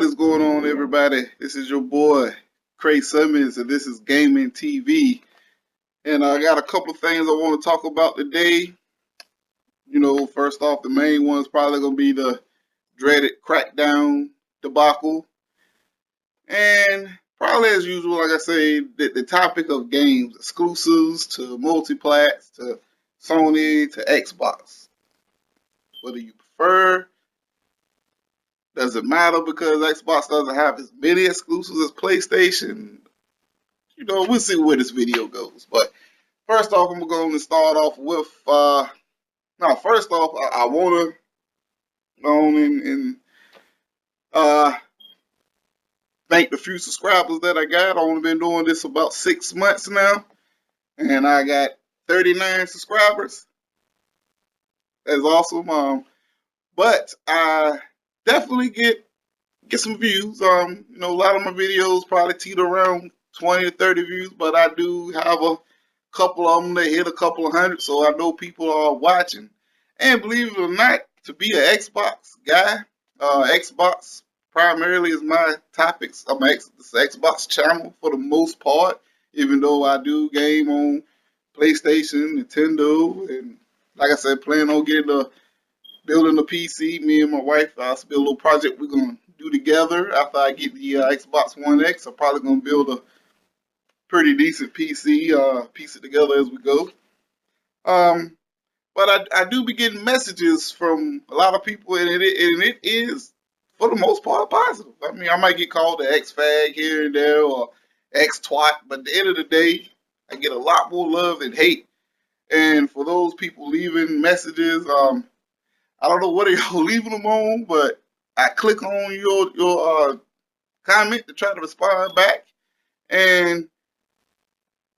is going on, everybody? This is your boy, Cray Simmons, and this is Gaming TV. And I got a couple of things I want to talk about today. First off, the main one is probably going to be the dreaded Crackdown debacle. And probably as usual, like I say, the topic of games, exclusives to multiplats, to Sony, to Xbox. What do you prefer? Does it matter because Xbox doesn't have as many exclusives as PlayStation? We'll see where this video goes. But first off, I'm going to start off with, first off, I want to go on and thank the few subscribers that I got. I've only been doing this about 6 months now, and I got 39 subscribers. That's awesome. But I definitely get some views. A lot of my videos probably teeter around 20 to 30 views, but I do have a couple of them that hit a couple of hundred, so I know people are watching. And believe it or not, to be an Xbox guy, Xbox primarily is my topics. I'm an Xbox channel for the most part, even though I do game on PlayStation, Nintendo, and like I said, plan on building a PC. Me and my wife, it's be a little project we're gonna do together after I get the Xbox One X. I'm probably gonna build a pretty decent PC, piece it together as we go. But I do be getting messages from a lot of people, and it is for the most part positive. I mean, I might get called the X fag here and there or X twat, but at the end of the day, I get a lot more love than hate. And for those people leaving messages, I don't know what y'all leaving them on, but I click on your comment to try to respond back, and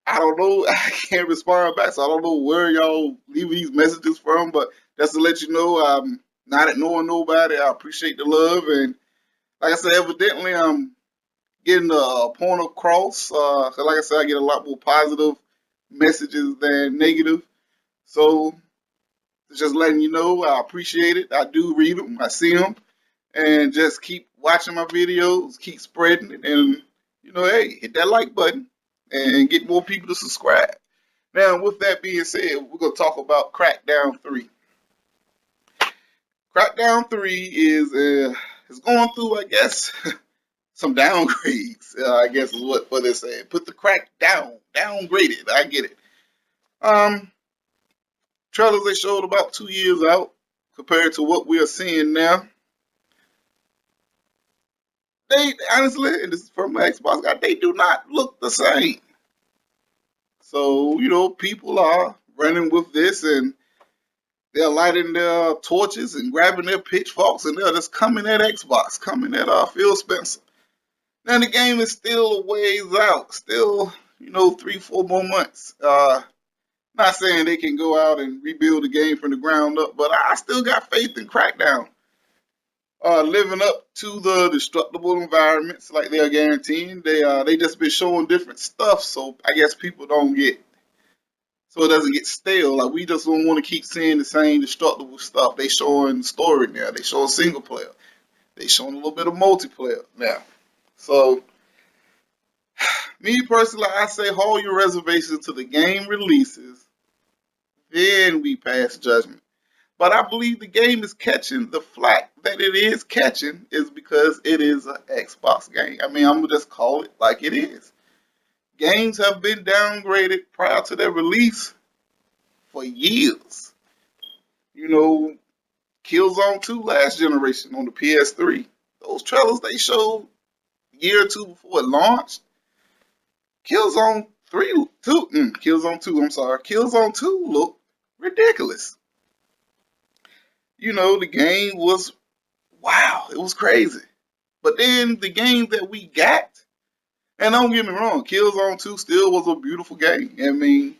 I don't know, I can't respond back, so I don't know where y'all leaving these messages from, but just to let you know, I'm not ignoring nobody. I appreciate the love, and like I said, evidently I'm getting a point across, because like I said, I get a lot more positive messages than negative, so just letting you know, I appreciate it. I do read them, I see them, and just keep watching my videos, keep spreading it, and hey, hit that like button and get more people to subscribe. Now, with that being said, we're gonna talk about Crackdown 3. Crackdown 3 is going through, I guess, some downgrades. I guess is what they're saying. Put the crack down, downgraded. I get it. Trailers they showed about 2 years out compared to what we are seeing now. They honestly, and this is from my Xbox guy, they do not look the same. So, people are running with this and they're lighting their torches and grabbing their pitchforks and they're just coming at Xbox, coming at Phil Spencer. Now the game is still a ways out, still, 3-4 more months. Not saying they can go out and rebuild the game from the ground up, but I still got faith in Crackdown. Living up to the destructible environments like they are guaranteeing. They just been showing different stuff, so I guess people it doesn't get stale. Like we just don't want to keep seeing the same destructible stuff. They showing story now. They showing single player. They showing a little bit of multiplayer now. So me personally, I say hold your reservations to the game releases, then we pass judgment. But I believe the game is catching the flack that it is catching is because it is an Xbox game. I mean, I'm going to just call it like it is. Games have been downgraded prior to their release for years. Killzone 2 last generation on the PS3. Those trailers they showed a year or two before it launched. Killzone 2 looked ridiculous. The game was, wow, it was crazy. But then the game that we got, and don't get me wrong, Killzone 2 still was a beautiful game. I mean,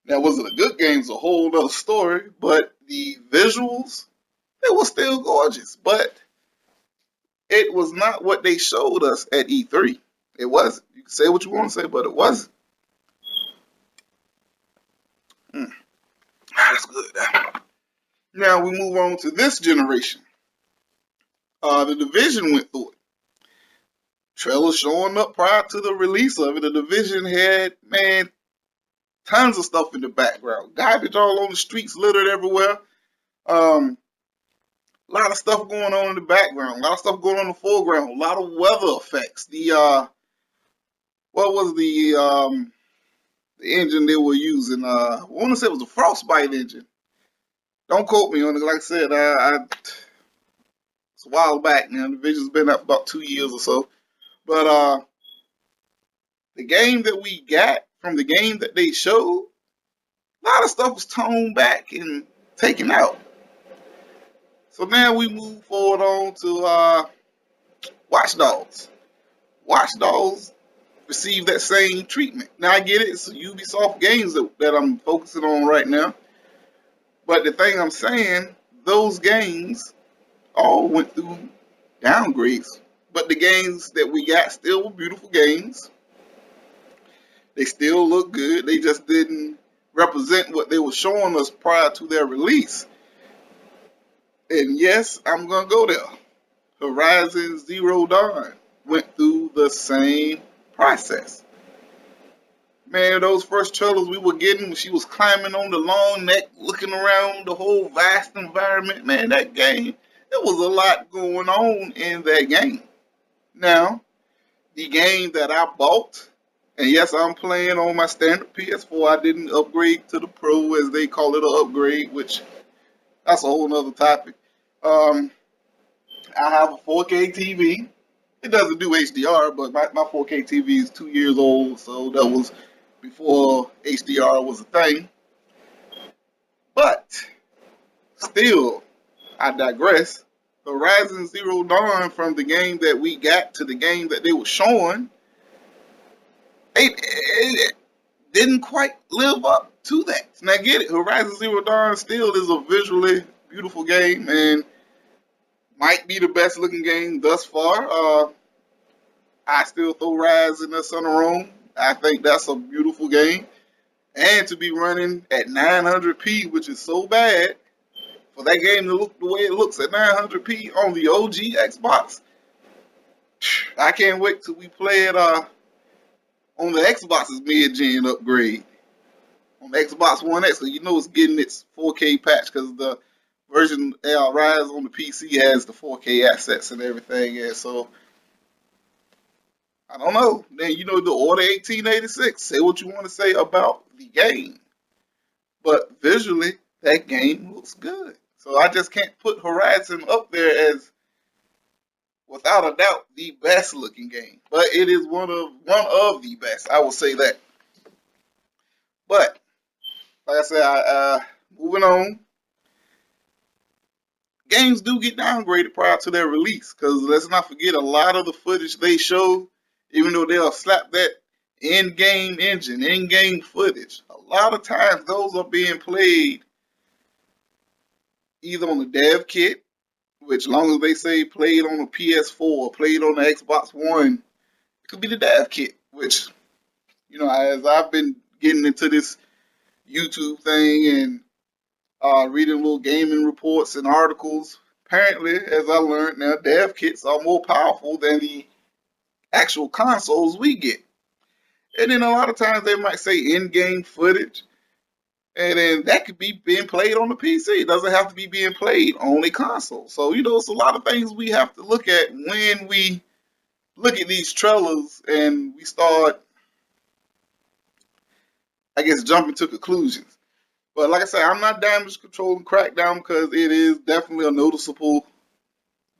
now was it a good game? It's a whole other story, but the visuals, they were still gorgeous. But it was not what they showed us at E3. It wasn't. You can say what you want to say, but it wasn't. That's good. Now we move on to this generation. The Division went through it. trailers showing up prior to the release of it. The division had, man, tons of stuff in the background. Garbage all on the streets, littered everywhere. A lot of stuff going on in the background. A lot of stuff going on in the foreground. A lot of weather effects. What was the engine they were using? I want to say it was a frostbite engine. Don't quote me on it. Like I said, it's a while back now. The division's been up about 2 years or so. But the game that we got from the game that they showed, a lot of stuff was toned back and taken out. So now we move forward on to Watch Dogs. Watch Dogs received that same treatment. Now I get it, it's Ubisoft games that I'm focusing on right now. But the thing I'm saying, those games all went through downgrades. But the games that we got still were beautiful games. They still look good. They just didn't represent what they were showing us prior to their release. And yes, I'm going to go there. Horizon Zero Dawn went through the same process. Man, those first trailers we were getting when she was climbing on the long neck, looking around the whole vast environment, man, that game, there was a lot going on in that game. Now, the game that I bought, and yes, I'm playing on my standard PS4. I didn't upgrade to the Pro, as they call it, an upgrade, which that's a whole nother topic. I have a 4K TV. It doesn't do HDR, but my 4K TV is 2 years old, so that was before HDR was a thing. But still, I digress. Horizon Zero Dawn, from the game that we got to the game that they were showing, it didn't quite live up to that. And I get it. Horizon Zero Dawn still is a visually beautiful game and might be the best looking game thus far. I still throw Rise in the Sun of Rome. I think that's a beautiful game. And to be running at 900p, which is so bad, for that game to look the way it looks at 900p on the OG Xbox, I can't wait till we play it on the Xbox's mid-gen upgrade. On the Xbox One X, so you know it's getting its 4K patch, because the version Rise on the PC has the 4K assets and everything, and so I don't know. Then you know the Order 1886. Say what you want to say about the game, but visually that game looks good. So I just can't put Horizon up there as, without a doubt, the best looking game. But it is one of the best. I will say that. But like I said, moving on. Games do get downgraded prior to their release, because let's not forget, a lot of the footage they show, even though they'll slap that in-game engine, in-game footage, a lot of times those are being played either on the dev kit, which, long as they say played on a PS4 or played on the Xbox One, it could be the dev kit, which, you know, as I've been getting into this YouTube thing and reading little gaming reports and articles, apparently, as I learned now, dev kits are more powerful than the actual consoles we get. And then a lot of times they might say in-game footage, and then that could be being played on the PC. It doesn't have to be being played on a console. So, you know, it's a lot of things we have to look at when we look at these trailers and we start, I guess, jumping to conclusions. But like I said, I'm not damage controlling Crackdown, because it is definitely a noticeable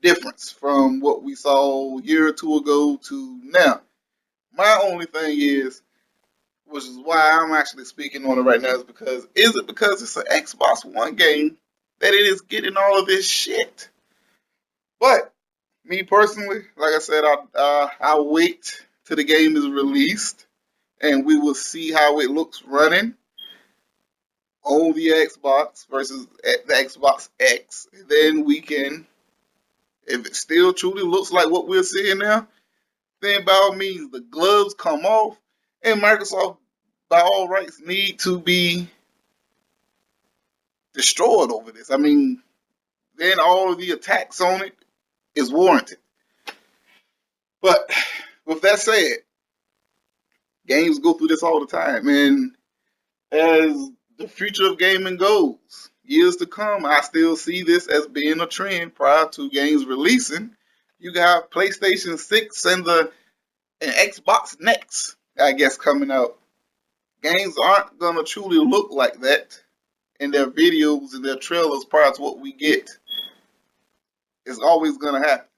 difference from what we saw a year or two ago to now. My only thing is, which is why I'm actually speaking on it right now, is it because it's an Xbox One game that it is getting all of this shit? But me personally, like I said, I'll wait till the game is released and we will see how it looks running on the Xbox versus the Xbox X. And then we can, if it still truly looks like what we're seeing now, then by all means the gloves come off, and Microsoft by all rights need to be destroyed over this. I mean, then all of the attacks on it is warranted. But with that said, games go through this all the time, and as the future of gaming goes, years to come, I still see this as being a trend prior to games releasing. You got PlayStation 6 and Xbox next, I guess, coming out. Games aren't gonna truly look like that in their videos and their trailers prior to what we get. It's always gonna happen.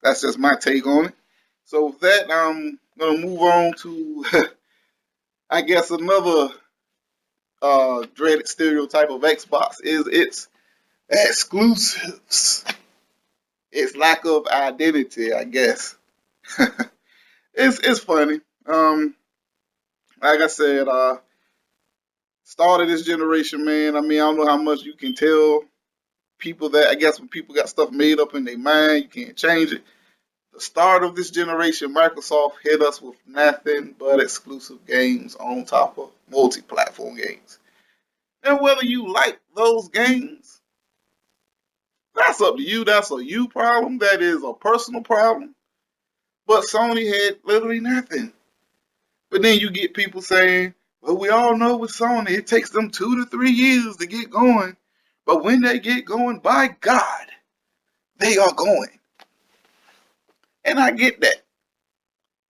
That's just my take on it. So with that, I'm gonna move on to I guess another dreaded stereotype of Xbox is its exclusives. Its lack of identity, I guess. It's funny. Like I said, started this generation, man. I mean, I don't know how much you can tell people that. I guess when people got stuff made up in their mind, you can't change it. The start of this generation, Microsoft hit us with nothing but exclusive games on top of multi-platform games. And whether you like those games, that's up to you. That's a you problem. That is a personal problem. But Sony had literally nothing. But then you get people saying, well, we all know with Sony, it takes them 2 to 3 years to get going. But when they get going, by God, they are going. And I get that.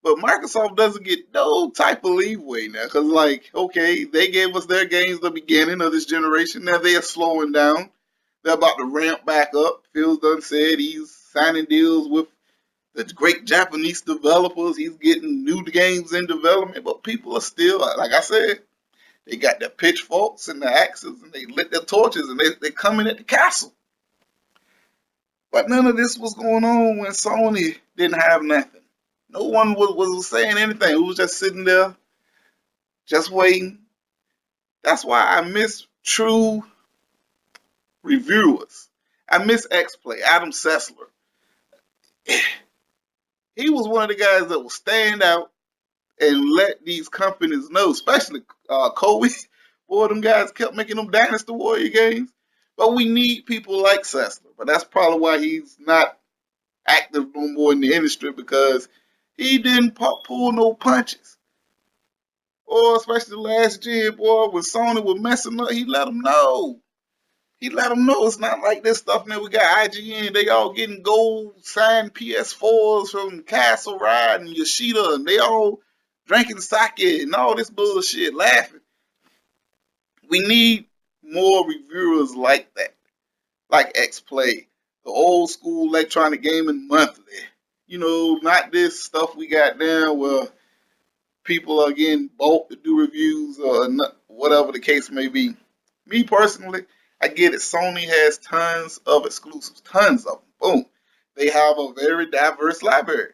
But Microsoft doesn't get no type of leeway now. Because, like, okay, they gave us their games the beginning of this generation. Now they are slowing down. They're about to ramp back up. Phil's done said he's signing deals with the great Japanese developers. He's getting new games in development. But people are still, like I said, they got their pitchforks and their axes and they lit their torches and they coming at the castle. But none of this was going on when Sony didn't have nothing. No one was saying anything. It was just sitting there, just waiting. That's why I miss true reviewers. I miss X-Play, Adam Sessler. He was one of the guys that would stand out and let these companies know, especially Kobe. Boy, them guys kept making them Dynasty Warrior games. But we need people like Sessler. But that's probably why he's not active no more in the industry, because he didn't pull no punches. Or especially last gen, boy, when Sony was messing up, he let them know. He let them know it's not like this stuff. Now we got IGN, they all getting gold signed PS4s from Castle Ride and Yoshida, and they all drinking sake and all this bullshit, laughing. We need more reviewers like that, like X-Play, the old school Electronic Gaming Monthly. You know, not this stuff we got now where people are getting bought to do reviews or whatever the case may be. Me personally, I get it. Sony has tons of exclusives, tons of them. Boom. They have a very diverse library.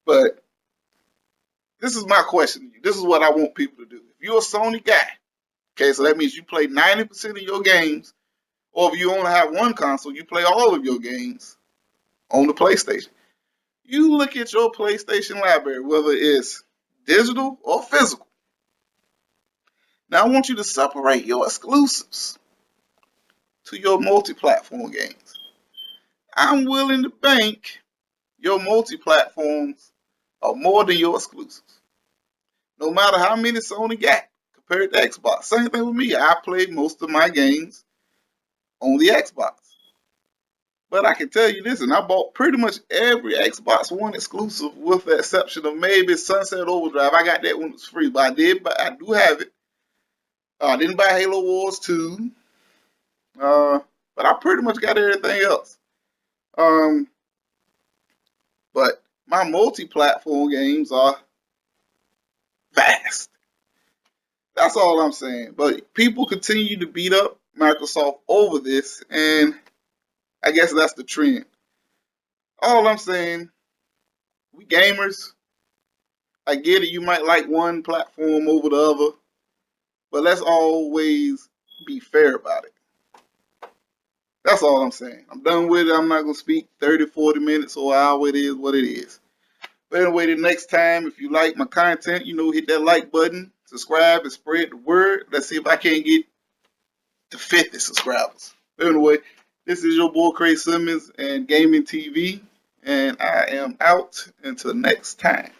But this is my question to you. This is what I want people to do. If you're a Sony guy, okay, so that means you play 90% of your games, or if you only have one console, you play all of your games on the PlayStation. You look at your PlayStation library, whether it's digital or physical. Now I want you to separate your exclusives to your multi-platform games. I'm willing to bank your multi-platforms are more than your exclusives. No matter how many Sony got compared to Xbox. Same thing with me. I play most of my games on the Xbox. But I can tell you this, and I bought pretty much every Xbox One exclusive with the exception of maybe Sunset Overdrive. I got that one that's free, but I do have it. I didn't buy Halo Wars 2. But I pretty much got everything else. But my multi-platform games are vast. That's all I'm saying. But people continue to beat up Microsoft over this, and I guess that's the trend. All I'm saying, we gamers, I get it, you might like one platform over the other, but let's always be fair about it. That's all I'm saying. I'm done with it. I'm not going to speak 30, 40 minutes or an hour. It is what it is. But anyway, the next time, if you like my content, hit that like button, subscribe, and spread the word. Let's see if I can't get to 50 subscribers. But anyway, this is your boy Craig Simmons and Gaming TV. And I am out until next time.